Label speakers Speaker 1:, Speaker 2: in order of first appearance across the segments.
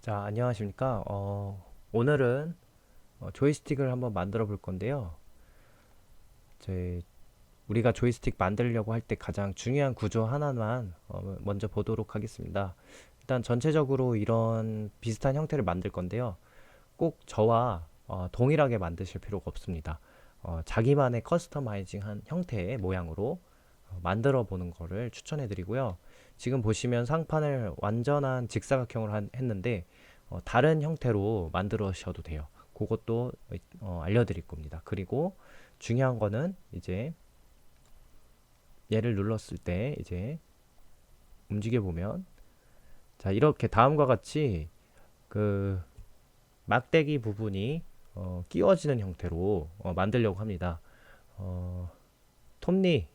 Speaker 1: 자, 안녕하십니까. 오늘은 조이스틱을 한번 만들어 볼 건데요. 제 우리가 조이스틱 만들려고 할 때 가장 중요한 구조 하나만 먼저 보도록 하겠습니다. 일단 전체적으로 이런 비슷한 형태를 만들 건데요. 꼭 저와 동일하게 만드실 필요가 없습니다. 자기만의 커스터마이징한 형태의 모양으로 만들어 보는 거를 추천해 드리고요. 지금 보시면 상판을 완전한 직사각형으로 했는데 다른 형태로 만들으셔도 돼요. 그것도 알려드릴 겁니다. 그리고 중요한 거는 이제 얘를 눌렀을 때 이제 움직여 보면 자 이렇게 다음과 같이 그 막대기 부분이 끼워지는 형태로 만들려고 합니다. 어, 톱니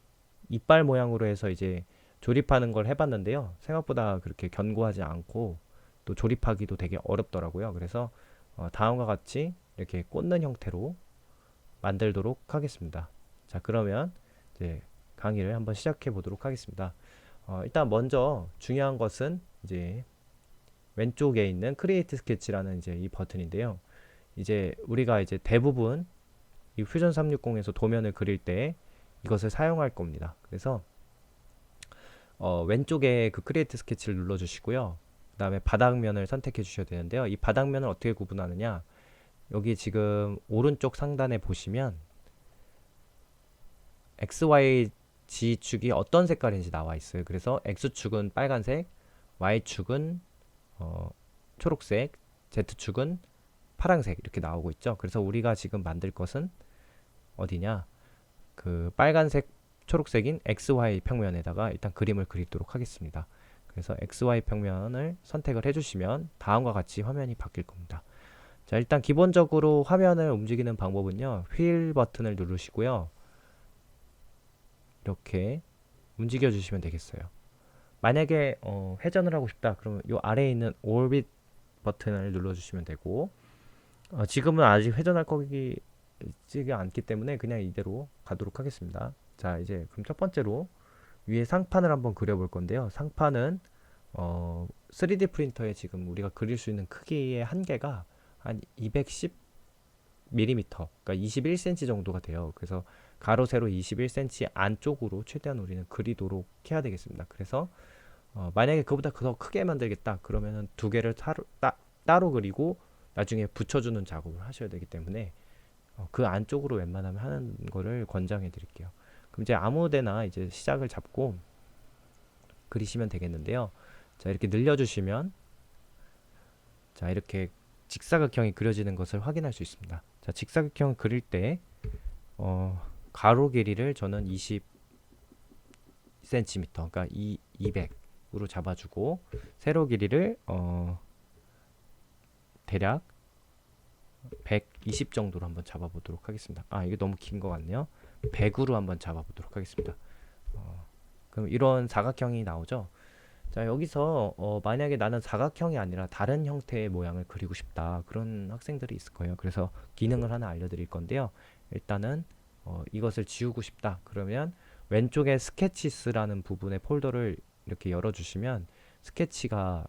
Speaker 1: 이빨 모양으로 해서 이제 조립하는 걸 해봤는데요. 생각보다 그렇게 견고하지 않고 또 조립하기도 되게 어렵더라고요. 그래서 다음과 같이 이렇게 꽂는 형태로 만들도록 하겠습니다. 자, 그러면 이제 강의를 한번 시작해 보도록 하겠습니다. 일단 먼저 중요한 것은 이제 왼쪽에 있는 크리에이트 스케치라는 이제 이 버튼인데요. 이제 우리가 이제 대부분 이 퓨전 360에서 도면을 그릴 때 이것을 사용할 겁니다. 그래서 왼쪽에 그 크리에이트 스케치를 눌러주시고요. 그 다음에 바닥면을 선택해 주셔야 되는데요. 이 바닥면을 어떻게 구분하느냐? 여기 지금 오른쪽 상단에 보시면 XY G축이 어떤 색깔인지 나와 있어요. 그래서 X축은 빨간색, Y축은 초록색, Z축은 파란색 이렇게 나오고 있죠. 그래서 우리가 지금 만들 것은 어디냐? 그 빨간색, 초록색인 XY 평면에다가 일단 그림을 그리도록 하겠습니다. 그래서 XY 평면을 선택을 해주시면 다음과 같이 화면이 바뀔 겁니다. 자, 일단 기본적으로 화면을 움직이는 방법은요. 휠 버튼을 누르시고요. 이렇게 움직여 주시면 되겠어요. 만약에 회전을 하고 싶다. 그러면 이 아래에 있는 오rbit 버튼을 눌러주시면 되고 지금은 아직 회전할 거기지가 않기 때문에 그냥 이대로 가도록 하겠습니다. 자, 이제 그럼 첫 번째로 위에 상판을 한번 그려볼 건데요. 상판은 3D 프린터에 지금 우리가 그릴 수 있는 크기의 한계가 한 210mm, 그러니까 21cm 정도가 돼요. 그래서 가로 세로 21cm 안쪽으로 최대한 우리는 그리도록 해야 되겠습니다. 그래서 만약에 그보다 더 크게 만들겠다 그러면은 두 개를 따로 그리고 나중에 붙여주는 작업을 하셔야 되기 때문에 그 안쪽으로 웬만하면 하는 거를 권장해 드릴게요. 그럼 이제 아무데나 이제 시작을 잡고 그리시면 되겠는데요. 자, 이렇게 늘려주시면 자, 이렇게 직사각형이 그려지는 것을 확인할 수 있습니다. 자, 직사각형을 그릴 때 가로 길이를 저는 20cm, 그러니까 200으로 잡아주고 세로 길이를 대략 120 정도로 한번 잡아보도록 하겠습니다. 아, 이게 너무 긴 것 같네요. 100으로 한번 잡아보도록 하겠습니다. 그럼 이런 사각형이 나오죠. 자, 여기서 만약에 나는 사각형이 아니라 다른 형태의 모양을 그리고 싶다. 그런 학생들이 있을 거예요. 그래서 기능을 하나 알려드릴 건데요. 일단은 이것을 지우고 싶다. 그러면 왼쪽에 스케치스라는 부분의 폴더를 이렇게 열어주시면 스케치가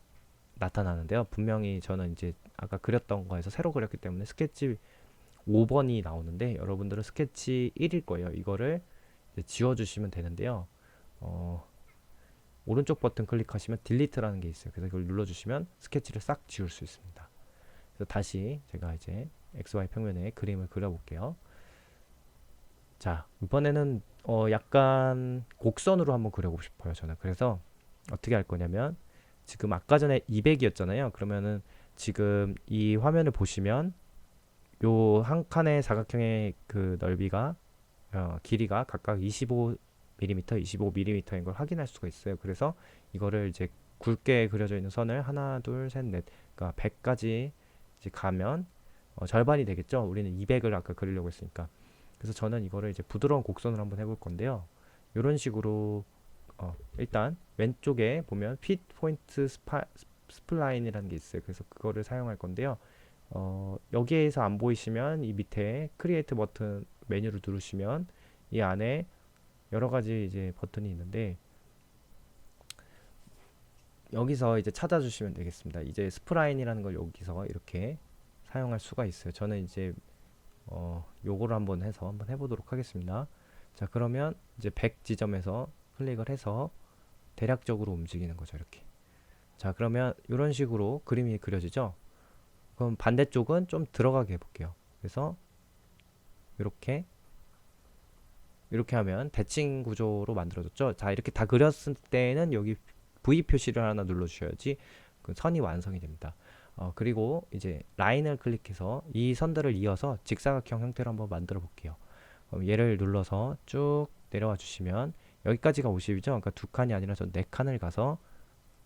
Speaker 1: 나타나는데요. 분명히 저는 이제 아까 그렸던 거에서 새로 그렸기 때문에 스케치 5번이 나오는데 여러분들은 스케치 1일 거예요. 이거를 이제 지워주시면 되는데요. 어, 오른쪽 버튼 클릭하시면 딜리트라는 게 있어요. 그래서 이걸 눌러주시면 스케치를 싹 지울 수 있습니다. 그래서 다시 제가 이제 XY 평면에 그림을 그려볼게요. 자, 이번에는 약간 곡선으로 한번 그려보고 싶어요. 저는 그래서 어떻게 할 거냐면 지금 아까 전에 200이었잖아요. 그러면은 지금 이 화면을 보시면 요 한 칸의 사각형의 그 넓이가 길이가 각각 25mm, 25mm인 걸 확인할 수가 있어요. 그래서 이거를 이제 굵게 그려져 있는 선을 하나, 둘, 셋, 넷, 그러니까 100까지 이제 가면 절반이 되겠죠. 우리는 200을 아까 그리려고 했으니까. 그래서 저는 이거를 이제 부드러운 곡선을 한번 해볼 건데요. 이런 식으로 일단 왼쪽에 보면 핏 포인트 스플라인이라는 게 있어요. 그래서 그거를 사용할 건데요. 여기에서 안 보이시면 이 밑에 크리에이트 버튼 메뉴를 누르시면 이 안에 여러 가지 이제 버튼이 있는데 여기서 이제 찾아주시면 되겠습니다. 이제 스프라인이라는 걸 여기서 이렇게 사용할 수가 있어요. 저는 이제 요거를 한번 해서 한번 해보도록 하겠습니다. 자, 그러면 이제 100 지점에서 클릭을 해서 대략적으로 움직이는 거죠. 이렇게. 자, 그러면 이런 식으로 그림이 그려지죠. 그럼 반대쪽은 좀 들어가게 해볼게요. 그래서 이렇게 하면 대칭 구조로 만들어졌죠. 자, 이렇게 다 그렸을 때는 여기 V 표시를 하나 눌러주셔야지 그 선이 완성이 됩니다. 그리고 이제 라인을 클릭해서 이 선들을 이어서 직사각형 형태로 한번 만들어 볼게요. 그럼 얘를 눌러서 쭉 내려와 주시면 여기까지가 50이죠. 그러니까 두 칸이 아니라 전 네 칸을 가서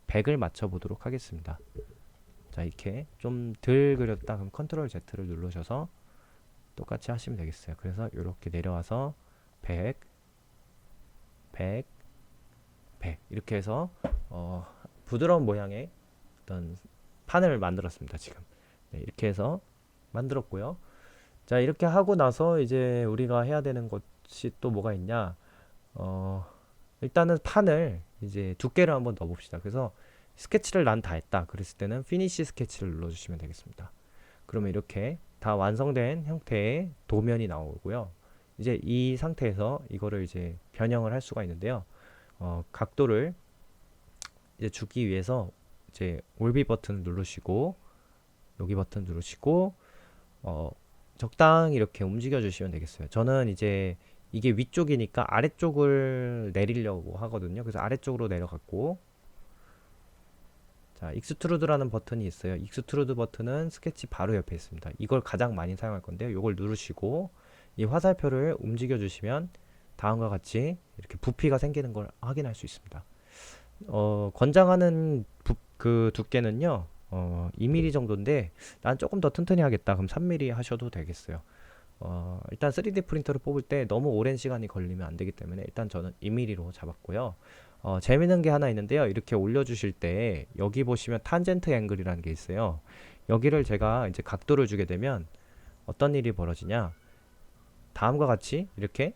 Speaker 1: 100을 맞춰 보도록 하겠습니다. 자, 이렇게 좀 덜 그렸다 그럼 컨트롤 Z를 누르셔서 똑같이 하시면 되겠어요. 그래서 이렇게 내려와서 100, 100, 100 이렇게 해서 부드러운 모양의 어떤 판을 만들었습니다. 지금 네, 이렇게 해서 만들었고요. 자, 이렇게 하고 나서 이제 우리가 해야 되는 것이 또 뭐가 있냐? 일단은 판을 이제 두께를 한번 넣어봅시다. 그래서 스케치를 난 다 했다. 그랬을 때는 피니시 스케치를 눌러주시면 되겠습니다. 그러면 이렇게 다 완성된 형태의 도면이 나오고요. 이제 이 상태에서 이거를 이제 변형을 할 수가 있는데요. 각도를 이제 주기 위해서 이제 올비 버튼을 누르시고 여기 버튼 누르시고 적당히 이렇게 움직여 주시면 되겠어요. 저는 이제 이게 위쪽이니까 아래쪽을 내리려고 하거든요. 그래서 아래쪽으로 내려갔고 자, 익스트루드라는 버튼이 있어요. 익스트루드 버튼은 스케치 바로 옆에 있습니다. 이걸 가장 많이 사용할 건데요. 이걸 누르시고 이 화살표를 움직여 주시면 다음과 같이 이렇게 부피가 생기는 걸 확인할 수 있습니다. 권장하는 그 두께는요 2mm 정도인데 난 조금 더 튼튼히 하겠다 그럼 3mm 하셔도 되겠어요. 일단 3D 프린터를 뽑을 때 너무 오랜 시간이 걸리면 안 되기 때문에 일단 저는 2mm로 잡았고요. 재밌는 게 하나 있는데요. 이렇게 올려주실 때 여기 보시면 탄젠트 앵글이라는 게 있어요. 여기를 제가 이제 각도를 주게 되면 어떤 일이 벌어지냐, 다음과 같이 이렇게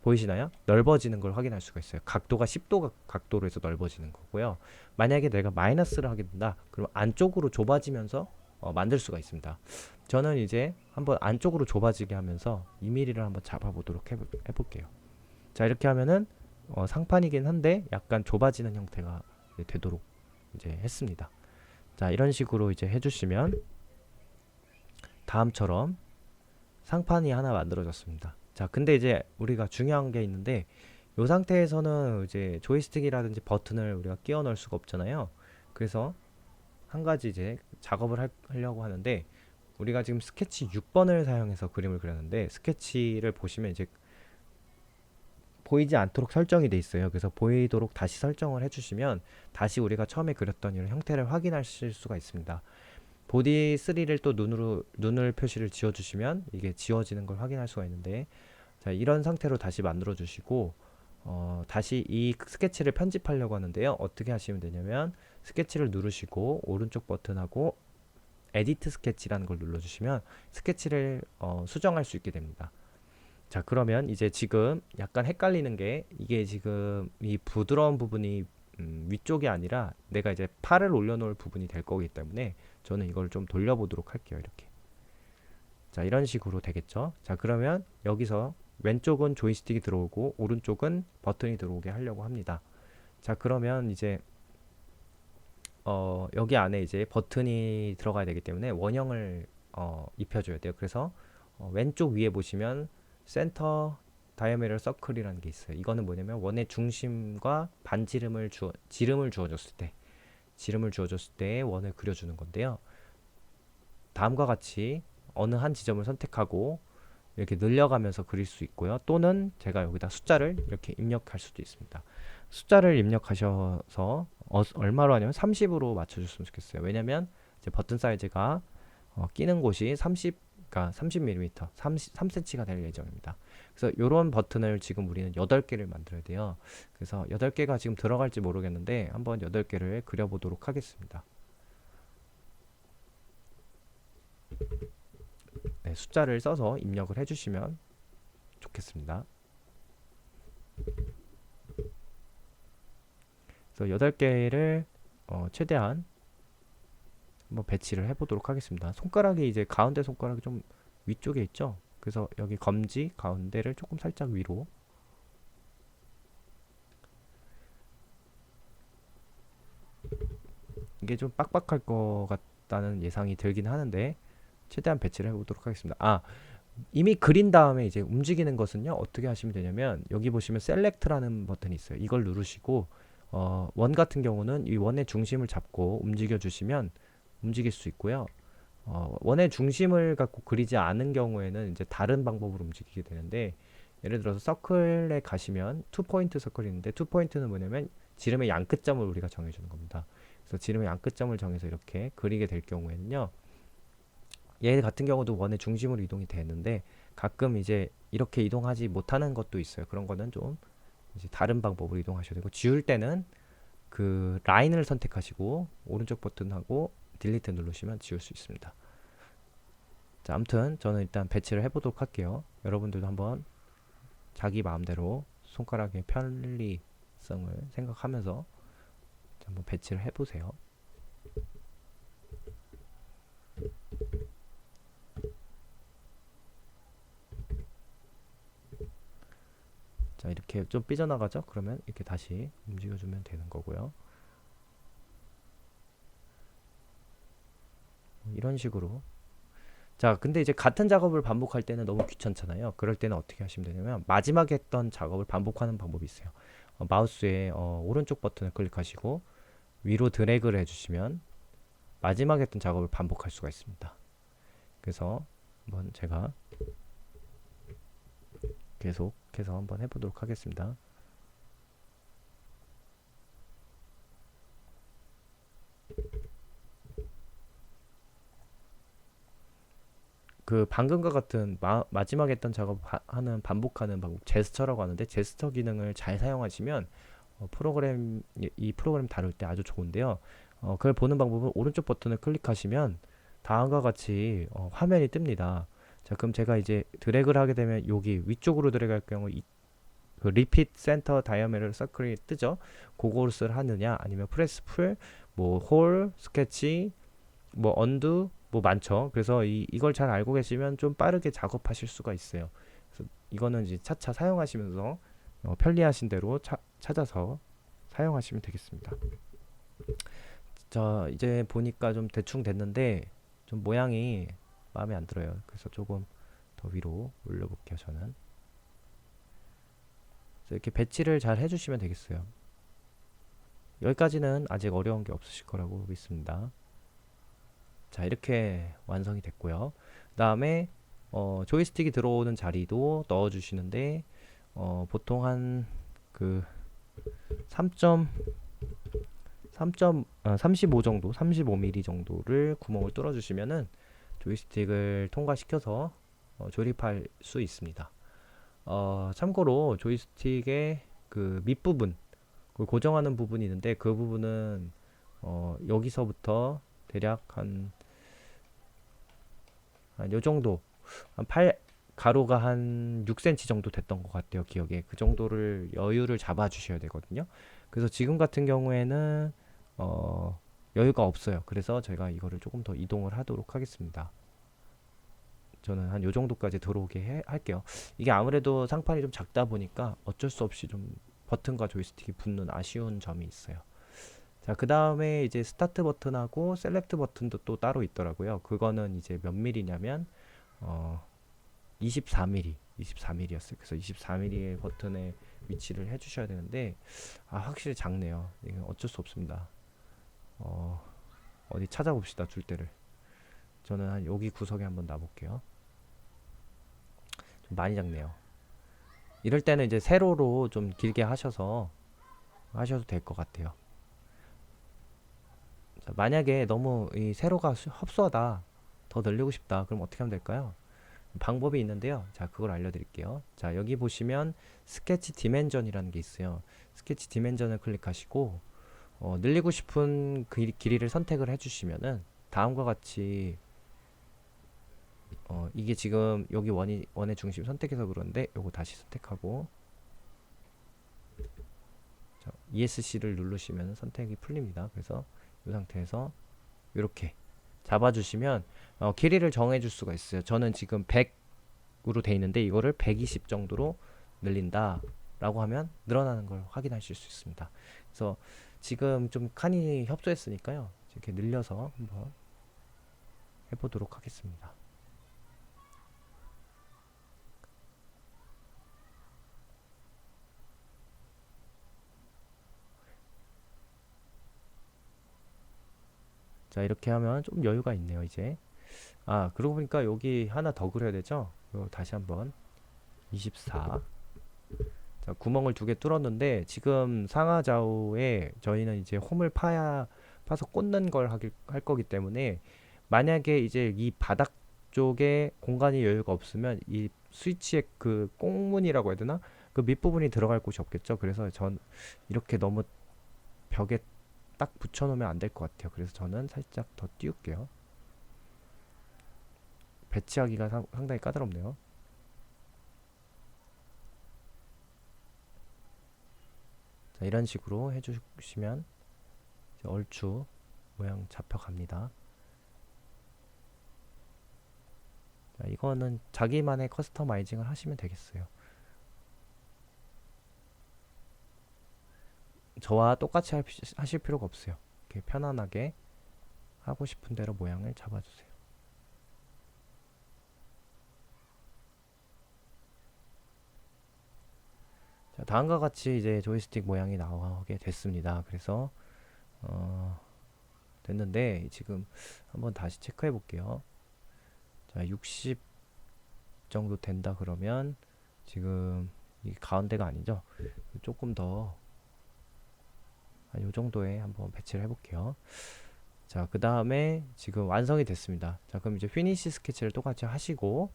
Speaker 1: 보이시나요? 넓어지는 걸 확인할 수가 있어요. 각도가 10도 각도로 해서 넓어지는 거고요. 만약에 내가 마이너스를 하게 된다, 그럼 안쪽으로 좁아지면서 만들 수가 있습니다. 저는 이제 한번 안쪽으로 좁아지게 하면서 2mm를 한번 잡아보도록 해볼게요. 자, 이렇게 하면은 상판이긴 한데 약간 좁아지는 형태가 되도록 이제 했습니다. 자, 이런 식으로 이제 해주시면 다음처럼 상판이 하나 만들어졌습니다. 자, 근데 이제 우리가 중요한 게 있는데 이 상태에서는 이제 조이스틱이라든지 버튼을 우리가 끼워 넣을 수가 없잖아요. 그래서 한 가지 이제 작업을 하려고 하는데 우리가 지금 스케치 6번을 사용해서 그림을 그렸는데 스케치를 보시면 이제 보이지 않도록 설정이 돼 있어요. 그래서 보이도록 다시 설정을 해주시면 다시 우리가 처음에 그렸던 이런 형태를 확인하실 수가 있습니다. 보디 3를 또 눈을 표시를 지워주시면 이게 지워지는 걸 확인할 수가 있는데 자, 이런 상태로 다시 만들어 주시고 다시 이 스케치를 편집하려고 하는데요. 어떻게 하시면 되냐면 스케치를 누르시고 오른쪽 버튼하고 에디트 스케치라는 걸 눌러주시면 스케치를 수정할 수 있게 됩니다. 자, 그러면 이제 지금 약간 헷갈리는 게 이게 지금 이 부드러운 부분이 위쪽이 아니라 내가 이제 팔을 올려놓을 부분이 될 거기 때문에 저는 이걸 좀 돌려보도록 할게요. 이렇게. 자, 이런 식으로 되겠죠. 자, 그러면 여기서 왼쪽은 조이스틱이 들어오고 오른쪽은 버튼이 들어오게 하려고 합니다. 자, 그러면 이제 여기 안에 이제 버튼이 들어가야 되기 때문에 원형을 입혀줘야 돼요. 그래서 왼쪽 위에 보시면 센터 다이아메럴 서클이라는 게 있어요. 이거는 뭐냐면 원의 중심과 반지름을 주어줬을 때 원을 그려주는 건데요. 다음과 같이 어느 한 지점을 선택하고 이렇게 늘려가면서 그릴 수 있고요. 또는 제가 여기다 숫자를 이렇게 입력할 수도 있습니다. 숫자를 입력하셔서 얼마로 하냐면 30으로 맞춰줬으면 좋겠어요. 왜냐면 이제 버튼 사이즈가 끼는 곳이 30, 그러니까 30mm, 3cm가 될 예정입니다. 그래서 이런 버튼을 지금 우리는 8개를 만들어야 돼요. 그래서 8개가 지금 들어갈지 모르겠는데 한번 8개를 그려보도록 하겠습니다. 네, 숫자를 써서 입력을 해주시면 좋겠습니다. 그래서 8개를 최대한 한번 배치를 해보도록 하겠습니다. 손가락이 이제 가운데 손가락이 좀 위쪽에 있죠. 그래서 여기 검지 가운데를 조금 살짝 위로, 이게 좀 빡빡할 것 같다는 예상이 들긴 하는데 최대한 배치를 해보도록 하겠습니다. 이미 그린 다음에 이제 움직이는 것은요, 어떻게 하시면 되냐면 여기 보시면 셀렉트라는 버튼이 있어요. 이걸 누르시고 원 같은 경우는 이 원의 중심을 잡고 움직여 주시면 움직일 수 있고요. 원의 중심을 갖고 그리지 않은 경우에는 이제 다른 방법으로 움직이게 되는데, 예를 들어서 서클에 가시면 투 포인트 서클이 있는데, 투 포인트는 뭐냐면 지름의 양 끝점을 우리가 정해주는 겁니다. 그래서 지름의 양 끝점을 정해서 이렇게 그리게 될 경우에는요, 얘 같은 경우도 원의 중심으로 이동이 되는데 가끔 이제 이렇게 이동하지 못하는 것도 있어요. 그런 거는 좀 이제 다른 방법으로 이동하셔야 되고, 지울 때는 그 라인을 선택하시고 오른쪽 버튼하고 딜리트 누르시면 지울 수 있습니다. 자, 아무튼 저는 일단 배치를 해보도록 할게요. 여러분들도 한번 자기 마음대로 손가락의 편리성을 생각하면서 한번 배치를 해보세요. 자, 이렇게 좀 삐져나가죠? 그러면 이렇게 다시 움직여주면 되는 거고요. 이런 식으로. 자, 근데 이제 같은 작업을 반복할 때는 너무 귀찮잖아요. 그럴 때는 어떻게 하시면 되냐면 마지막에 했던 작업을 반복하는 방법이 있어요. 마우스의 오른쪽 버튼을 클릭하시고 위로 드래그를 해주시면 마지막에 했던 작업을 반복할 수가 있습니다. 그래서 한번 제가 계속해서 한번 해보도록 하겠습니다. 그 방금과 같은 마지막에 했던 작업 하는 반복하는 방법, 제스처라고 하는데, 제스처 기능을 잘 사용하시면 이 프로그램 다룰 때 아주 좋은데요. 그걸 보는 방법은 오른쪽 버튼을 클릭하시면 다음과 같이 화면이 뜹니다. 자, 그럼 제가 이제 드래그를 하게 되면 여기 위쪽으로 드래그할 경우 그 리핏 센터 다이아메럴 서클이 뜨죠. 그것을 하느냐, 아니면 프레스 풀, 뭐 홀, 스케치, 뭐 언두, 뭐 많죠. 그래서 이걸 잘 알고 계시면 좀 빠르게 작업하실 수가 있어요. 그래서 이거는 이제 차차 사용하시면서 편리하신 대로 찾아서 사용하시면 되겠습니다. 자, 이제 보니까 좀 대충 됐는데 좀 모양이 마음에 안 들어요. 그래서 조금 더 위로 올려볼게요. 저는. 그래서 이렇게 배치를 잘 해주시면 되겠어요. 여기까지는 아직 어려운 게 없으실 거라고 믿습니다. 자, 이렇게 완성이 됐고요. 그 다음에 조이스틱이 들어오는 자리도 넣어 주시는데 보통 한 그 35 정도, 35mm 정도를 구멍을 뚫어 주시면은 조이스틱을 통과시켜서 조립할 수 있습니다. 참고로 조이스틱의 그 밑부분, 그 고정하는 부분이 있는데 그 부분은 여기서부터 대략 한 요 정도, 한 가로가 한 6cm 정도 됐던 것 같아요. 기억에 그 정도를 여유를 잡아 주셔야 되거든요. 그래서 지금 같은 경우에는 여유가 없어요. 그래서 제가 이거를 조금 더 이동을 하도록 하겠습니다. 저는 한 요 정도까지 들어오게 할게요. 이게 아무래도 상판이 좀 작다 보니까 어쩔 수 없이 좀 버튼과 조이스틱이 붙는 아쉬운 점이 있어요. 자, 그 다음에 이제 스타트 버튼하고 셀렉트 버튼도 또 따로 있더라고요. 그거는 이제 몇 밀리냐면 24mm였어요. 그래서 24mm의 버튼에 위치를 해주셔야 되는데 확실히 작네요. 이건 어쩔 수 없습니다. 어디 찾아봅시다. 줄 때를. 저는 한 여기 구석에 한번 놔볼게요. 좀 많이 작네요. 이럴 때는 이제 세로로 좀 길게 하셔도 될 것 같아요. 자, 만약에 너무 이 세로가 협소하다, 더 늘리고 싶다, 그럼 어떻게 하면 될까요? 방법이 있는데요. 자, 그걸 알려드릴게요. 자, 여기 보시면 스케치 디멘전이라는 게 있어요. 스케치 디멘전을 클릭하시고 늘리고 싶은 길이를 선택을 해주시면은 다음과 같이 이게 지금 여기 원의 중심 선택해서 그런데 요거 다시 선택하고, ESC를 누르시면 선택이 풀립니다. 그래서 이 상태에서 이렇게 잡아주시면 길이를 정해줄 수가 있어요. 저는 지금 100으로 돼 있는데 이거를 120 정도로 늘린다 라고 하면 늘어나는 걸 확인하실 수 있습니다. 그래서 지금 좀 칸이 협소했으니까요, 이렇게 늘려서 한번 해보도록 하겠습니다. 자, 이렇게 하면 좀 여유가 있네요. 이제 그러고 보니까 여기 하나 더 그려야 되죠. 다시 한번 24. 자, 구멍을 2개 뚫었는데 지금 상하 좌우에 저희는 이제 홈을 파서 꽂는 걸 할 거기 때문에, 만약에 이제 이 바닥 쪽에 공간이 여유가 없으면 이 스위치의 그 꽁문이라고 해야 되나? 그 밑부분이 들어갈 곳이 없겠죠. 그래서 전 이렇게 너무 벽에 딱 붙여놓으면 안 될 것 같아요. 그래서 저는 살짝 더 띄울게요. 배치하기가 상당히 까다롭네요. 자, 이런 식으로 해주시면 이제 얼추 모양 잡혀갑니다. 자, 이거는 자기만의 커스터마이징을 하시면 되겠어요. 저와 똑같이 하실 필요가 없어요. 이렇게 편안하게 하고 싶은 대로 모양을 잡아주세요. 자, 다음과 같이 이제 조이스틱 모양이 나오게 됐습니다. 그래서 됐는데 지금 한번 다시 체크해 볼게요. 자, 60 정도 된다 그러면 지금 이 가운데가 아니죠. 조금 더 요 정도에 한번 배치를 해볼게요. 자, 그 다음에 지금 완성이 됐습니다. 자, 그럼 이제 피니시 스케치를 똑같이 하시고,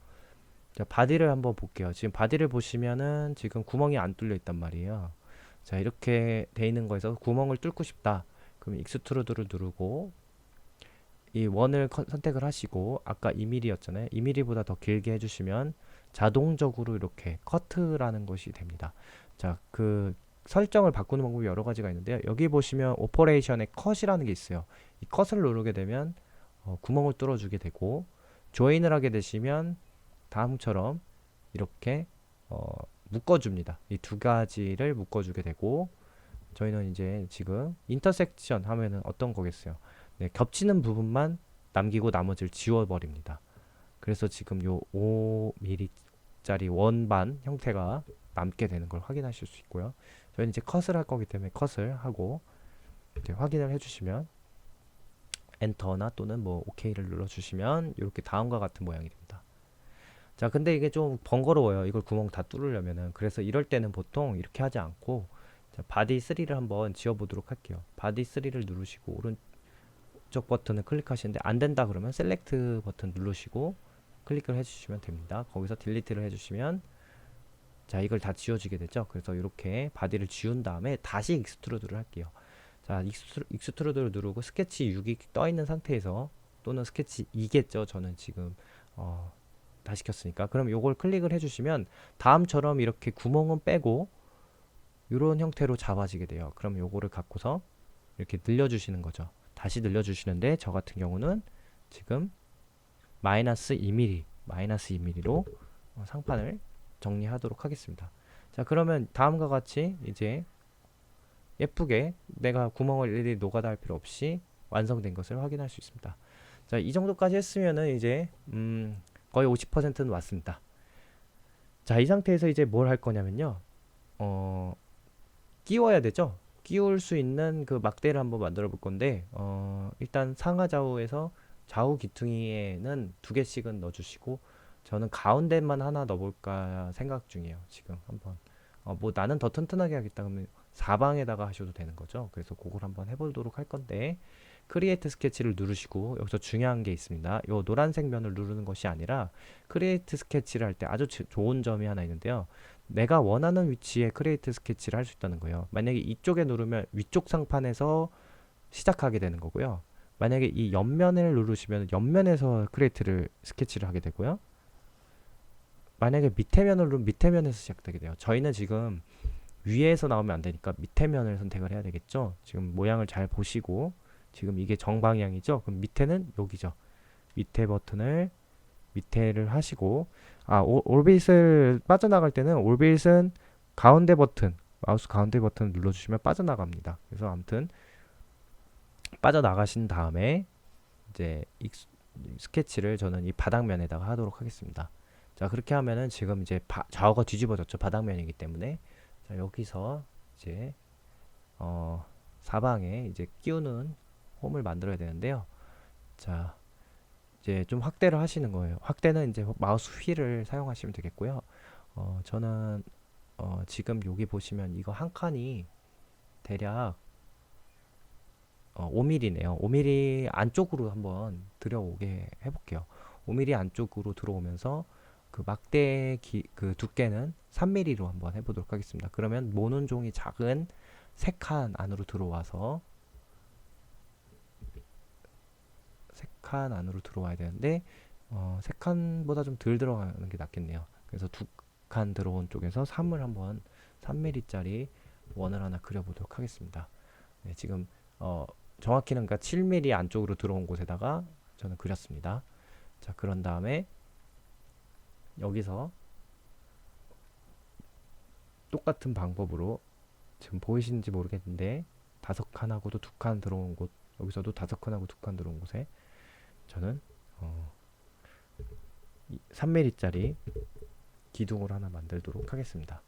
Speaker 1: 자, 바디를 한번 볼게요. 지금 바디를 보시면은 지금 구멍이 안 뚫려 있단 말이에요. 자, 이렇게 돼 있는 거에서 구멍을 뚫고 싶다. 그럼 익스트루드를 누르고 이 원을 선택을 하시고, 아까 2mm였잖아요. 2mm보다 더 길게 해주시면 자동적으로 이렇게 커트라는 것이 됩니다. 자, 그 설정을 바꾸는 방법이 여러 가지가 있는데요. 여기 보시면 오퍼레이션에 컷이라는 게 있어요. 이 컷을 누르게 되면 구멍을 뚫어주게 되고, 조인을 하게 되시면 다음처럼 이렇게 묶어줍니다. 이 두 가지를 묶어주게 되고, 저희는 이제 지금 인터섹션 하면은 어떤 거겠어요? 네, 겹치는 부분만 남기고 나머지를 지워버립니다. 그래서 지금 요 5mm짜리 원반 형태가 남게 되는 걸 확인하실 수 있고요. 저희는 이제 컷을 할 거기 때문에 컷을 하고 이제 확인을 해주시면 엔터나 또는 뭐 OK를 눌러주시면 이렇게 다음과 같은 모양이 됩니다. 자, 근데 이게 좀 번거로워요. 이걸 구멍 다 뚫으려면은. 그래서 이럴 때는 보통 이렇게 하지 않고, 자, 바디 3를 한번 지워보도록 할게요. 바디 3를 누르시고 오른쪽 버튼을 클릭하시는데 안 된다 그러면 셀렉트 버튼 누르시고 클릭을 해주시면 됩니다. 거기서 딜리트를 해주시면, 자, 이걸 다 지워지게 되죠. 그래서 이렇게 바디를 지운 다음에 다시 익스트루드를 할게요. 자, 익스트루드를 누르고 스케치 6이 떠 있는 상태에서, 또는 스케치 2겠죠. 저는 지금 다 시켰으니까. 그럼 요걸 클릭을 해주시면 다음처럼 이렇게 구멍은 빼고 이런 형태로 잡아지게 돼요. 그럼 요거를 갖고서 이렇게 늘려주시는 거죠. 다시 늘려주시는데, 저 같은 경우는 지금 마이너스 2mm로 상판을 정리하도록 하겠습니다. 자, 그러면 다음과 같이 이제 예쁘게 내가 구멍을 일일이 노가다 할 필요 없이 완성된 것을 확인할 수 있습니다. 자, 이 정도까지 했으면은 이제 거의 50%는 왔습니다. 자, 이 상태에서 이제 뭘 할 거냐면요, 끼워야 되죠. 끼울 수 있는 그 막대를 한번 만들어 볼 건데, 일단 상하 좌우에서 좌우 기퉁이에는 2개씩은 넣어주시고, 저는 가운데만 하나 넣어볼까 생각 중이에요. 지금 한번 뭐 나는 더 튼튼하게 하겠다 그러면 사방에다가 하셔도 되는 거죠. 그래서 그걸 한번 해보도록 할 건데, 크리에이트 스케치를 누르시고 여기서 중요한 게 있습니다. 요 노란색 면을 누르는 것이 아니라 크리에이트 스케치를 할 때 아주 좋은 점이 하나 있는데요. 내가 원하는 위치에 크리에이트 스케치를 할 수 있다는 거예요. 만약에 이쪽에 누르면 위쪽 상판에서 시작하게 되는 거고요. 만약에 이 옆면을 누르시면 옆면에서 크리에이트를 스케치를 하게 되고요. 만약에 밑에 면을 누르면 밑에 면에서 시작되게 돼요. 저희는 지금 위에서 나오면 안 되니까 밑에 면을 선택을 해야 되겠죠. 지금 모양을 잘 보시고 지금 이게 정방향이죠. 그럼 밑에는 여기죠. 밑에 버튼을 밑에를 하시고 올빗을 빠져나갈 때는 올빗은 가운데 버튼 마우스 가운데 버튼을 눌러주시면 빠져나갑니다. 그래서 아무튼 빠져나가신 다음에 이제 스케치를 저는 이 바닥면에다가 하도록 하겠습니다. 자, 그렇게 하면은 지금 이제 좌우가 뒤집어졌죠. 바닥면이기 때문에. 자, 여기서 이제 사방에 이제 끼우는 홈을 만들어야 되는데요. 자, 이제 좀 확대를 하시는 거예요. 확대는 이제 마우스 휠을 사용하시면 되겠고요. 저는 지금 여기 보시면 이거 한 칸이 대략 5mm네요. 5mm 안쪽으로 한번 들어오게 해볼게요. 5mm 안쪽으로 들어오면서 그 막대 그 두께는 3mm로 한번 해보도록 하겠습니다. 그러면 모는 종이 작은 3칸 안으로 들어와서 3칸 안으로 들어와야 되는데 3칸보다 좀 덜 들어가는 게 낫겠네요. 그래서 2칸 들어온 쪽에서 3을 한번 3mm짜리 원을 하나 그려보도록 하겠습니다. 네, 지금 정확히는 그러니까 7mm 안쪽으로 들어온 곳에다가 저는 그렸습니다. 자, 그런 다음에 여기서 똑같은 방법으로 지금 보이시는지 모르겠는데 5칸하고도 2칸 들어온 곳, 여기서도 5칸하고 2칸 들어온 곳에 저는 3mm짜리 기둥을 하나 만들도록 하겠습니다.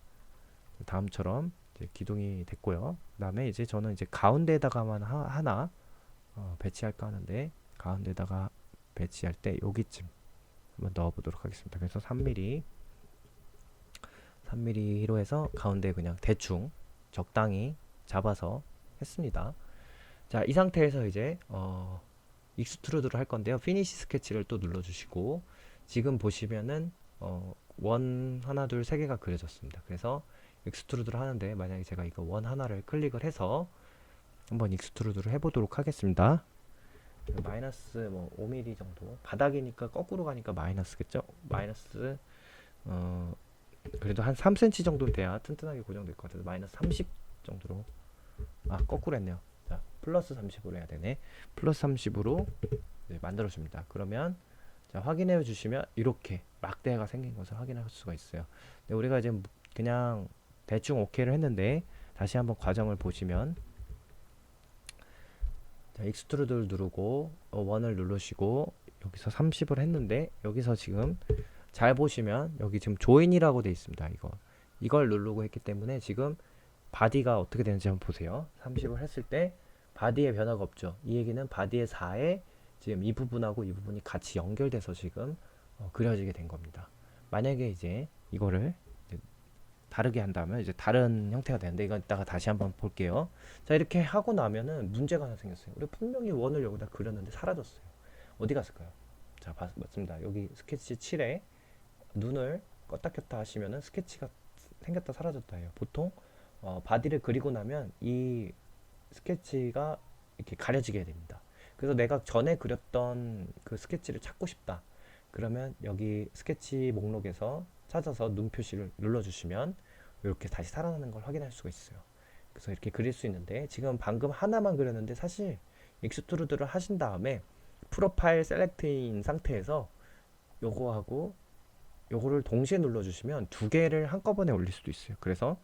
Speaker 1: 다음처럼 이제 기둥이 됐고요. 그 다음에 이제 저는 이제 가운데에다가만 하나 배치할까 하는데 가운데다가 배치할 때 여기쯤 한번 넣어보도록 하겠습니다. 그래서 3mm로 해서 가운데 그냥 대충 적당히 잡아서 했습니다. 자, 이 상태에서 이제 익스트루드를 할 건데요. 피니시 스케치를 또 눌러주시고 지금 보시면은 원 하나 둘 세 개가 그려졌습니다. 그래서 익스트루드를 하는데 만약에 제가 이거 원 하나를 클릭을 해서 한번 익스트루드를 해보도록 하겠습니다. 마이너스 뭐 5mm 정도 바닥이니까 거꾸로 가니까 마이너스겠죠. 마이너스 그래도 한 3cm 정도 돼야 튼튼하게 고정될 것 같아서 마이너스 30 정도로 거꾸로 했네요. 자, 플러스 30으로 해야 되네. 플러스 30으로 만들어 줍니다. 그러면 자, 확인해 주시면 이렇게 막대가 생긴 것을 확인할 수가 있어요. 근데 우리가 이제 그냥 대충 오케이를 했는데 다시 한번 과정을 보시면 자, 익스트루드를 누르고 원을 누르시고 여기서 30을 했는데 여기서 지금 잘 보시면 여기 지금 조인이라고 돼 있습니다. 이걸 누르고 했기 때문에 지금 바디가 어떻게 되는지 한번 보세요. 30을 했을 때 바디에 변화가 없죠. 이 얘기는 바디의 4에 지금 이 부분하고 이 부분이 같이 연결돼서 지금 그려지게 된 겁니다. 만약에 이제 이거를 이제 다르게 한다면 이제 다른 형태가 되는데 이건 이따가 다시 한번 볼게요. 자, 이렇게 하고 나면은 문제가 하나 생겼어요. 우리 분명히 원을 여기다 그렸는데 사라졌어요. 어디 갔을까요? 자, 맞습니다. 여기 스케치 7에 눈을 껐다 켰다 하시면은 스케치가 생겼다 사라졌다 해요. 보통 바디를 그리고 나면 이 스케치가 이렇게 가려지게 됩니다. 그래서 내가 전에 그렸던 그 스케치를 찾고 싶다. 그러면 여기 스케치 목록에서 찾아서 눈 표시를 눌러주시면 이렇게 다시 살아나는 걸 확인할 수가 있어요. 그래서 이렇게 그릴 수 있는데 지금 방금 하나만 그렸는데 사실 익스트루드를 하신 다음에 프로파일 셀렉트인 상태에서 요거하고 요거를 동시에 눌러주시면 두 개를 한꺼번에 올릴 수도 있어요. 그래서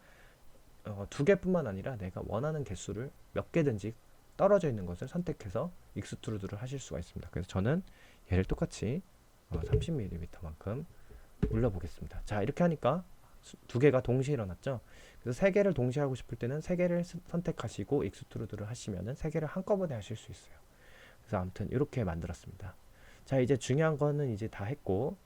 Speaker 1: 두 개뿐만 아니라 내가 원하는 개수를 몇 개든지 떨어져 있는 것을 선택해서 익스트루드를 하실 수가 있습니다. 그래서 저는 얘를 똑같이 30mm만큼 올려보겠습니다. 자, 이렇게 하니까 두 개가 동시에 일어났죠. 그래서 세 개를 동시에 하고 싶을 때는 세 개를 선택하시고 익스트루드를 하시면은 세 개를 한꺼번에 하실 수 있어요. 그래서 아무튼 이렇게 만들었습니다. 자, 이제 중요한 거는 이제 다 했고,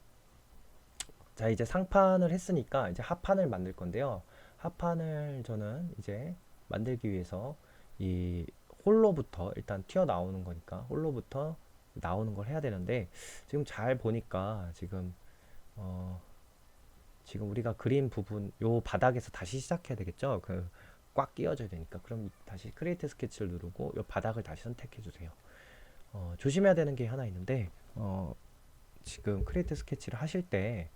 Speaker 1: 자, 이제 상판을 했으니까 이제 하판을 만들 건데요. 하판을 저는 이제 만들기 위해서 이 홀로부터 일단 튀어나오는 거니까 홀로부터 나오는 걸 해야 되는데 지금 잘 보니까 지금 지금 우리가 그린 부분 요 바닥에서 다시 시작해야 되겠죠. 그 꽉 끼워져야 되니까 그럼 다시 크리에이트 스케치를 누르고 요 바닥을 다시 선택해 주세요. 조심해야 되는 게 하나 있는데 지금 크리에이트 스케치를 하실 때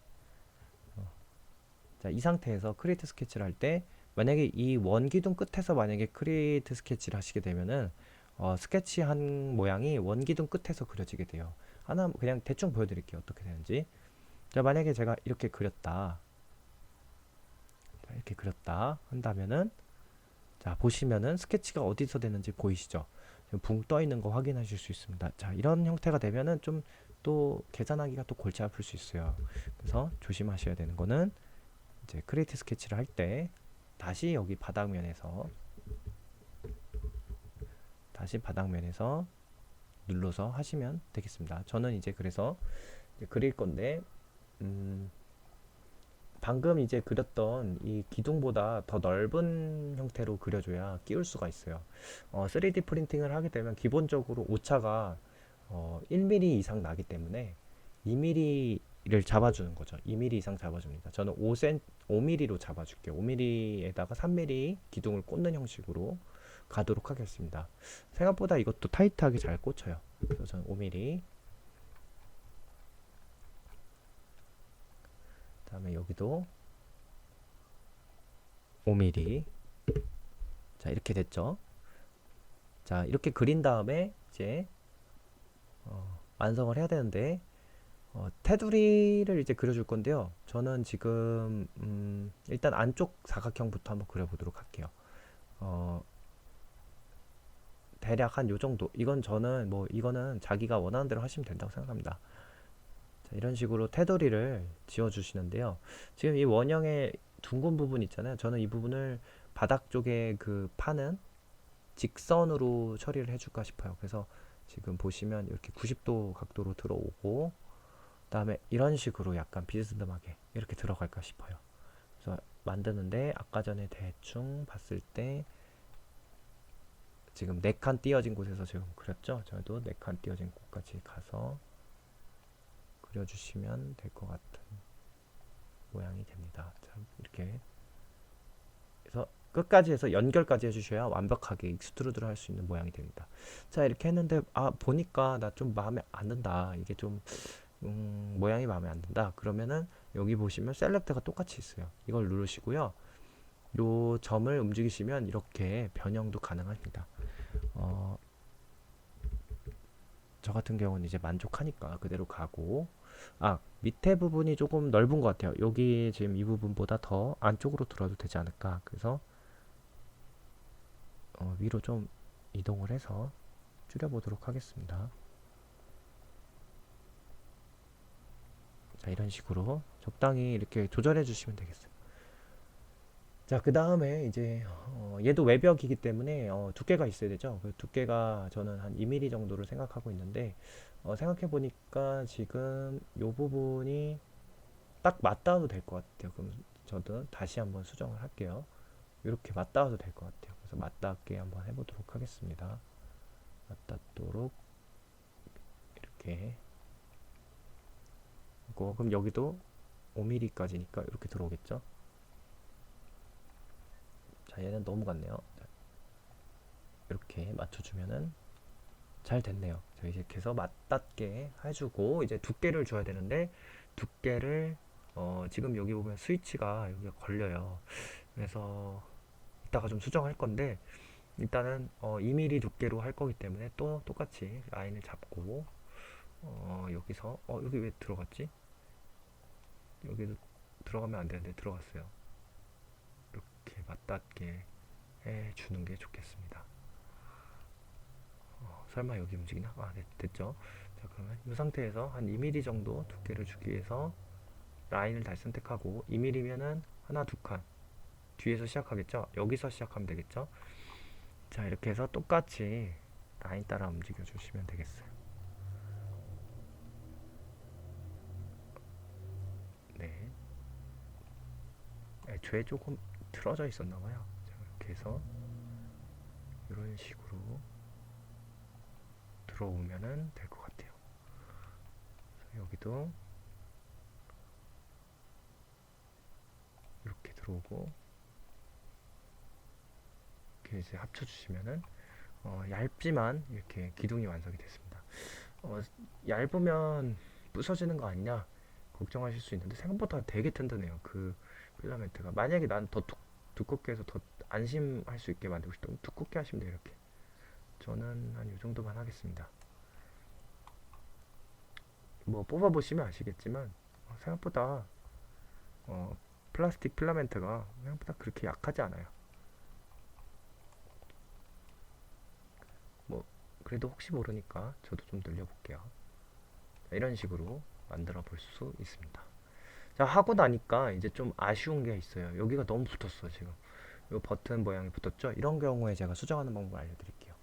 Speaker 1: 자, 이 상태에서 크리에이트 스케치를 할 때 만약에 이 원기둥 끝에서 만약에 크리에이트 스케치를 하시게 되면은 스케치한 모양이 원기둥 끝에서 그려지게 돼요. 하나 그냥 대충 보여드릴게요. 어떻게 되는지. 자, 만약에 제가 이렇게 그렸다. 자, 이렇게 그렸다 한다면은 자, 보시면은 스케치가 어디서 되는지 보이시죠? 붕 떠 있는 거 확인하실 수 있습니다. 자, 이런 형태가 되면은 좀 또 계산하기가 또 골치 아플 수 있어요. 그래서 조심하셔야 되는 거는 이제 크리에이트 스케치를 할 때 다시 바닥면에서 눌러서 하시면 되겠습니다. 저는 이제 그래서 이제 그릴 건데 방금 이제 그렸던 이 기둥보다 더 넓은 형태로 그려줘야 끼울 수가 있어요. 3D 프린팅을 하게 되면 기본적으로 오차가 1mm 이상 나기 때문에 2mm를 잡아주는 거죠. 2mm 이상 잡아줍니다. 저는 5mm로 잡아줄게요. 5mm에다가 3mm 기둥을 꽂는 형식으로 가도록 하겠습니다. 생각보다 이것도 타이트하게 잘 꽂혀요. 그래서 저는 5mm, 다음에 여기도 5mm. 자, 이렇게 됐죠. 자, 이렇게 그린 다음에 이제 완성을 해야 되는데 테두리를 이제 그려줄 건데요. 저는 지금 일단 안쪽 사각형부터 한번 그려보도록 할게요. 대략 한 요 정도. 이건 저는 뭐 이거는 자기가 원하는 대로 하시면 된다고 생각합니다. 자, 이런 식으로 테두리를 지어주시는데요. 지금 이 원형의 둥근 부분 있잖아요. 저는 이 부분을 바닥 쪽에 그 파는 직선으로 처리를 해줄까 싶어요. 그래서 지금 보시면 이렇게 90도 각도로 들어오고 그다음에 이런 식으로 약간 비스듬하게 이렇게 들어갈까 싶어요. 그래서 만드는데 아까 전에 대충 봤을 때 지금 4칸 띄어진 곳에서 지금 그렸죠? 저도 4칸 띄어진 곳까지 가서 그려주시면 될 것 같은 모양이 됩니다. 자, 이렇게 해서 끝까지 해서 연결까지 해주셔야 완벽하게 익스트루드를 할 수 있는 모양이 됩니다. 자, 이렇게 했는데 보니까 나 좀 마음에 안 든다. 이게 좀 모양이 마음에 안 든다. 그러면은 여기 보시면 셀렉트가 똑같이 있어요. 이걸 누르시고요. 요 점을 움직이시면 이렇게 변형도 가능합니다. 저 같은 경우는 이제 만족하니까 그대로 가고 밑에 부분이 조금 넓은 것 같아요. 여기 지금 이 부분보다 더 안쪽으로 들어도 되지 않을까. 그래서 위로 좀 이동을 해서 줄여보도록 하겠습니다. 자, 이런 식으로 적당히 이렇게 조절해 주시면 되겠어요. 자, 그 다음에 이제 얘도 외벽이기 때문에 두께가 있어야 되죠. 그 두께가 저는 한 2mm 정도를 생각하고 있는데 생각해 보니까 지금 이 부분이 딱 맞닿아도 될 것 같아요. 그럼 저도 다시 한번 수정을 할게요. 이렇게 맞닿아도 될 것 같아요. 그래서 맞닿게 한번 해보도록 하겠습니다. 맞닿도록 이렇게 그럼 여기도 5mm까지니까 이렇게 들어오겠죠. 자, 얘는 너무 같네요. 이렇게 맞춰주면은 잘 됐네요. 자, 이제 이렇게 해서 맞닿게 해주고 이제 두께를 줘야 되는데 두께를 지금 여기 보면 스위치가 여기가 걸려요. 그래서 이따가 좀 수정할 건데 일단은 2mm 두께로 할 거기 때문에 또 똑같이 라인을 잡고 여기서 여기 왜 들어갔지? 여기도 들어가면 안 되는데 들어갔어요. 이렇게 맞닿게 해주는 게 좋겠습니다. 설마 여기 움직이나? 네, 됐죠. 자, 그러면 이 상태에서 한 2mm 정도 두께를 주기 위해서 라인을 다시 선택하고 2mm면은 하나 두 칸 뒤에서 시작하겠죠. 여기서 시작하면 되겠죠. 자, 이렇게 해서 똑같이 라인 따라 움직여 주시면 되겠어요. 네, 애초에 조금 틀어져 있었나 봐요. 자, 이렇게 해서 이런 식으로 들어오면은 될 것 같아요. 여기도 이렇게 들어오고 이렇게 이제 합쳐주시면은 얇지만 이렇게 기둥이 완성이 됐습니다. 얇으면 부서지는 거 아니냐 걱정하실 수 있는데 생각보다 되게 튼튼해요. 그 필라멘트가 만약에 난 더 두껍게 해서 더 안심할 수 있게 만들고 싶다면 두껍게 하시면 돼요. 이렇게. 저는 한 이 정도만 하겠습니다. 뭐 뽑아보시면 아시겠지만 생각보다 어, 플라스틱 필라멘트가 생각보다 그렇게 약하지 않아요. 뭐 그래도 혹시 모르니까 저도 좀 늘려볼게요. 이런 식으로 만들어 볼 수 있습니다. 자, 하고 나니까 이제 좀 아쉬운 게 있어요. 여기가 너무 붙었어 지금. 요 버튼 모양이 붙었죠? 이런 경우에 제가 수정하는 방법을 알려드릴게요.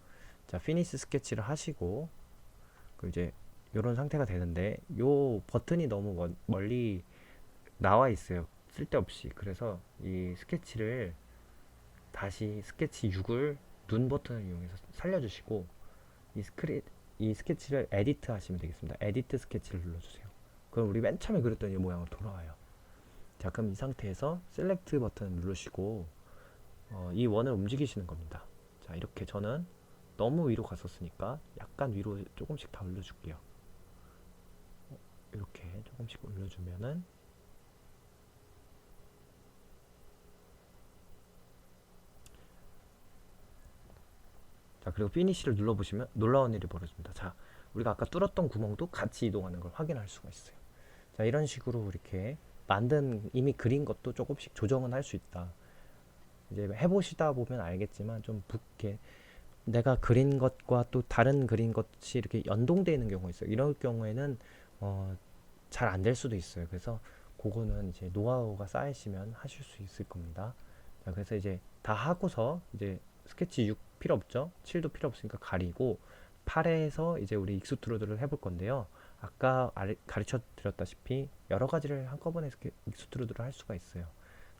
Speaker 1: 자, 피니시 스케치를 하시고 그 이제 이런 상태가 되는데 요 버튼이 너무 멀리 나와 있어요. 쓸데없이. 그래서 이 스케치를 다시 스케치 6을 눈 버튼을 이용해서 살려주시고 이 스케치를 에디트 하시면 되겠습니다. 에디트 스케치를 눌러주세요. 그럼 우리 맨 처음에 그렸던 이 모양으로 돌아와요. 자, 그럼 이 상태에서 셀렉트 버튼을 누르시고 이 원을 움직이시는 겁니다. 자, 이렇게 저는 너무 위로 갔었으니까 약간 위로 조금씩 다 올려줄게요. 이렇게 조금씩 올려주면은 자, 그리고 피니쉬를 눌러보시면 놀라운 일이 벌어집니다. 자, 우리가 아까 뚫었던 구멍도 같이 이동하는 걸 확인할 수가 있어요. 자, 이런 식으로 이렇게 이미 그린 것도 조금씩 조정은 할 수 있다. 이제 해보시다 보면 알겠지만 좀 붓게 내가 그린 것과 또 다른 그린 것이 이렇게 연동되어 있는 경우가 있어요. 이럴 경우에는 잘 안 될 수도 있어요. 그래서 그거는 이제 노하우가 쌓이시면 하실 수 있을 겁니다. 자, 그래서 이제 다 하고서 이제 스케치 6 필요 없죠? 7도 필요 없으니까 가리고 8에서 이제 우리 익스트루드를 해볼 건데요. 아까 가르쳐 드렸다시피 여러 가지를 한꺼번에 익스트루드를 할 수가 있어요.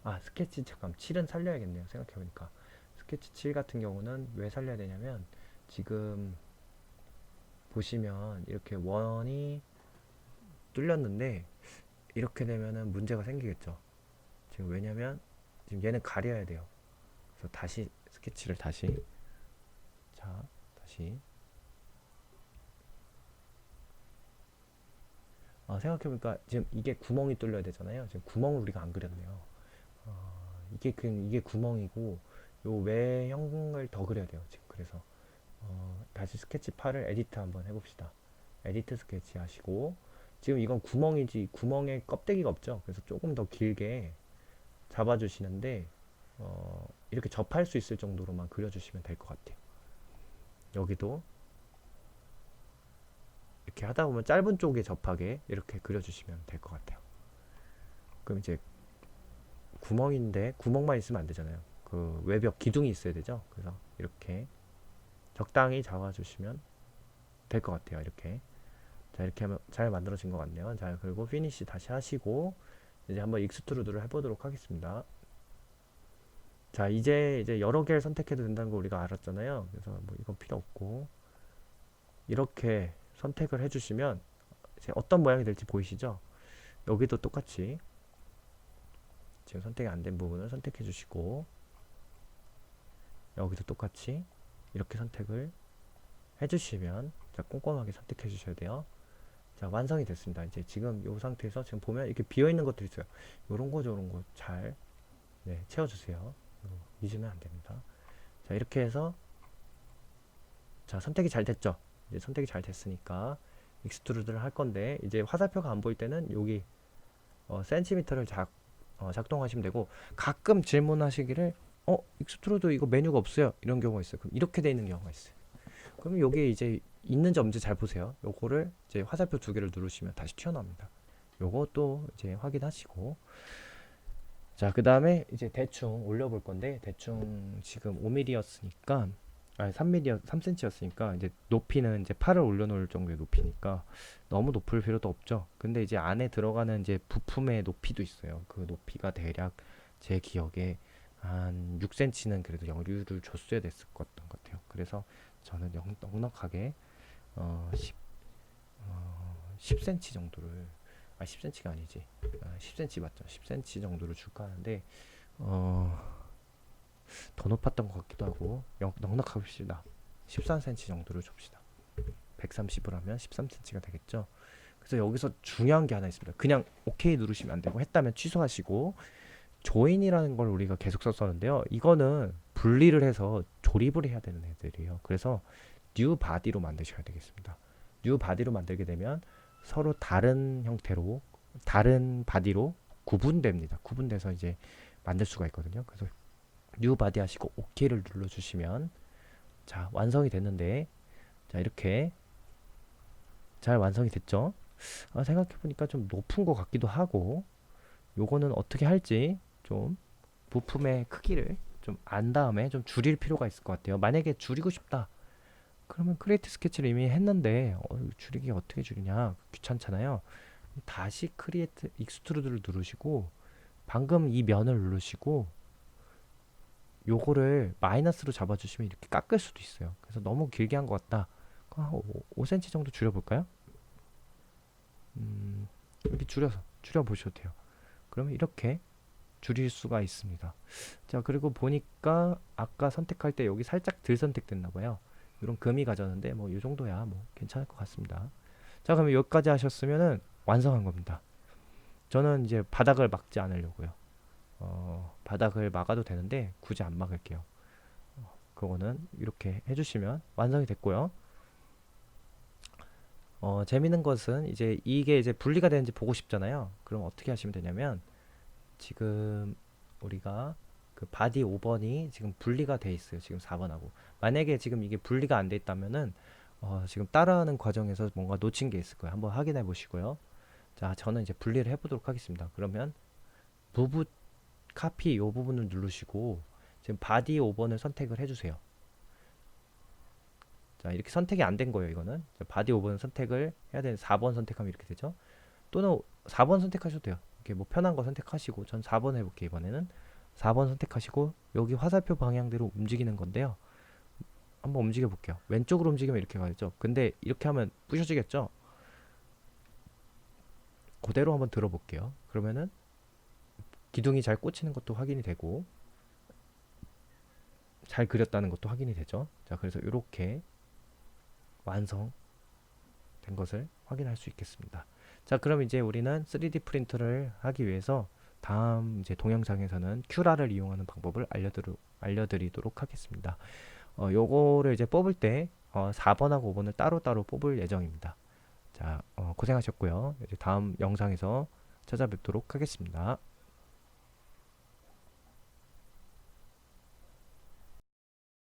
Speaker 1: 아, 스케치 잠깐 7은 살려야겠네요. 생각해보니까 스케치 7 같은 경우는 왜 살려야 되냐면 지금 보시면 이렇게 원이 뚫렸는데 이렇게 되면은 문제가 생기겠죠. 지금 왜냐면 지금 얘는 가려야 돼요. 그래서 다시 스케치를 다시 자 다시 생각해보니까 지금 이게 구멍이 뚫려야 되잖아요. 지금 구멍을 우리가 안 그렸네요. 이게 구멍이고 요 외형을 더 그려야 돼요. 지금 그래서 다시 스케치 8을 에디트 한번 해봅시다. 에디트 스케치 하시고 지금 이건 구멍이지 구멍에 껍데기가 없죠. 그래서 조금 더 길게 잡아주시는데 이렇게 접할 수 있을 정도로만 그려주시면 될 것 같아요. 여기도 이렇게 하다 보면 짧은 쪽에 접하게 이렇게 그려주시면 될 것 같아요. 그럼 이제 구멍인데 구멍만 있으면 안 되잖아요. 그 외벽 기둥이 있어야 되죠. 그래서 이렇게 적당히 잡아주시면 될 것 같아요. 이렇게 자, 이렇게 하면 잘 만들어진 것 같네요. 자, 그리고 피니시 다시 하시고 이제 한번 익스트루드를 해보도록 하겠습니다. 자, 이제 여러 개를 선택해도 된다는 거 우리가 알았잖아요. 그래서 뭐 이건 필요 없고 이렇게 선택을 해주시면 이제 어떤 모양이 될지 보이시죠? 여기도 똑같이 지금 선택이 안 된 부분을 선택해 주시고 여기도 똑같이 이렇게 선택을 해주시면 자, 꼼꼼하게 선택해 주셔야 돼요. 자, 완성이 됐습니다. 이제 지금 이 상태에서 지금 보면 이렇게 비어 있는 것들이 있어요. 요런 거 저런 거 잘 채워주세요. 잊으면 안 됩니다. 자, 이렇게 해서 자, 선택이 잘 됐죠. 이제 선택이 잘 됐으니까 익스트루드를 할 건데 이제 화살표가 안 보일 때는 여기 센티미터를 작동하시면 되고 가끔 질문하시기를 익스트루드 이거 메뉴가 없어요. 이런 경우가 있어요. 그럼 이렇게 돼 있는 경우가 있어요. 그럼 여기 이제 있는지 없는지 잘 보세요. 요거를 이제 화살표 두 개를 누르시면 다시 튀어나옵니다. 요것도 이제 확인하시고 자, 그 다음에 이제 대충 올려볼 건데 대충 지금 5mm였으니까 아니 3cm였으니까 이제 높이는 이제 팔을 올려놓을 정도의 높이니까 너무 높을 필요도 없죠. 근데 이제 안에 들어가는 이제 부품의 높이도 있어요. 그 높이가 대략 제 기억에 한 6cm는 그래도 여유를 줬어야 됐을 것 같아요. 그래서 저는 넉넉하게 10cm 정도를 10cm가 아니지 10cm 맞죠? 10cm 정도를 줄까 하는데 더 높았던 것 같기도 하고 넉넉합시다. 13cm 정도를 줍시다. 130을 하면 13cm가 되겠죠. 그래서 여기서 중요한 게 하나 있습니다. 그냥 오케이 누르시면 안 되고 했다면 취소하시고 조인이라는 걸 우리가 계속 썼었는데요. 이거는 분리를 해서 조립을 해야 되는 애들이에요. 그래서 뉴 바디로 만드셔야 되겠습니다. 뉴 바디로 만들게 되면 서로 다른 형태로 다른 바디로 구분됩니다. 구분돼서 이제 만들 수가 있거든요. 그래서 뉴 바디 하시고 OK를 눌러주시면 자 완성이 됐는데 자 이렇게 잘 완성이 됐죠. 생각해보니까 좀 높은 것 같기도 하고 요거는 어떻게 할지 좀 부품의 크기를 좀 안 다음에 좀 줄일 필요가 있을 것 같아요. 만약에 줄이고 싶다 그러면 크리에이트 스케치를 이미 했는데 줄이기 어떻게 줄이냐 귀찮잖아요. 다시 크리에이트 익스트루드를 누르시고 방금 이 면을 누르시고 요거를 마이너스로 잡아주시면 이렇게 깎을 수도 있어요. 그래서 너무 길게 한 것 같다. 한 5cm 정도 줄여볼까요? 이렇게 줄여보셔도 돼요. 그러면 이렇게 줄일 수가 있습니다. 자, 그리고 보니까 아까 선택할 때 여기 살짝 덜 선택됐나 봐요. 이런 금이 가졌는데 뭐 이 정도야 뭐 괜찮을 것 같습니다. 자, 그러면 여기까지 하셨으면은 완성한 겁니다. 저는 이제 바닥을 막지 않으려고요. 바닥을 막아도 되는데 굳이 안 막을게요. 그거는 이렇게 해주시면 완성이 됐고요. 재밌는 것은 이제 이게 이제 분리가 되는지 보고 싶잖아요. 그럼 어떻게 하시면 되냐면 지금 우리가 그 바디 5번이 지금 분리가 돼 있어요. 지금 4번하고. 만약에 지금 이게 분리가 안 돼 있다면은 지금 따라하는 과정에서 뭔가 놓친 게 있을 거예요. 한번 확인해 보시고요. 자, 저는 이제 분리를 해 보도록 하겠습니다. 그러면 부분 카피 이 부분을 누르시고 지금 바디 5번을 선택을 해 주세요. 자, 이렇게 선택이 안 된 거예요, 이거는. 자, 바디 5번 선택을 해야 되는 4번 선택하면 이렇게 되죠. 또는 4번 선택하셔도 돼요. 이렇게 뭐 편한 거 선택하시고 전 4번 해볼게요. 이번에는 4번 선택하시고 여기 화살표 방향대로 움직이는 건데요. 한번 움직여 볼게요. 왼쪽으로 움직이면 이렇게 가겠죠. 근데 이렇게 하면 부셔지겠죠. 그대로 한번 들어볼게요. 그러면은 기둥이 잘 꽂히는 것도 확인이 되고 잘 그렸다는 것도 확인이 되죠. 자, 그래서 이렇게 완성된 것을 확인할 수 있겠습니다. 자, 그럼 이제 우리는 3D 프린터를 하기 위해서 다음 이제 동영상에서는 큐라를 이용하는 방법을 알려드리도록 하겠습니다. 요거를 이제 뽑을 때 4번하고 5번을 따로따로 뽑을 예정입니다. 자, 고생하셨고요. 이제 다음 영상에서 찾아뵙도록 하겠습니다.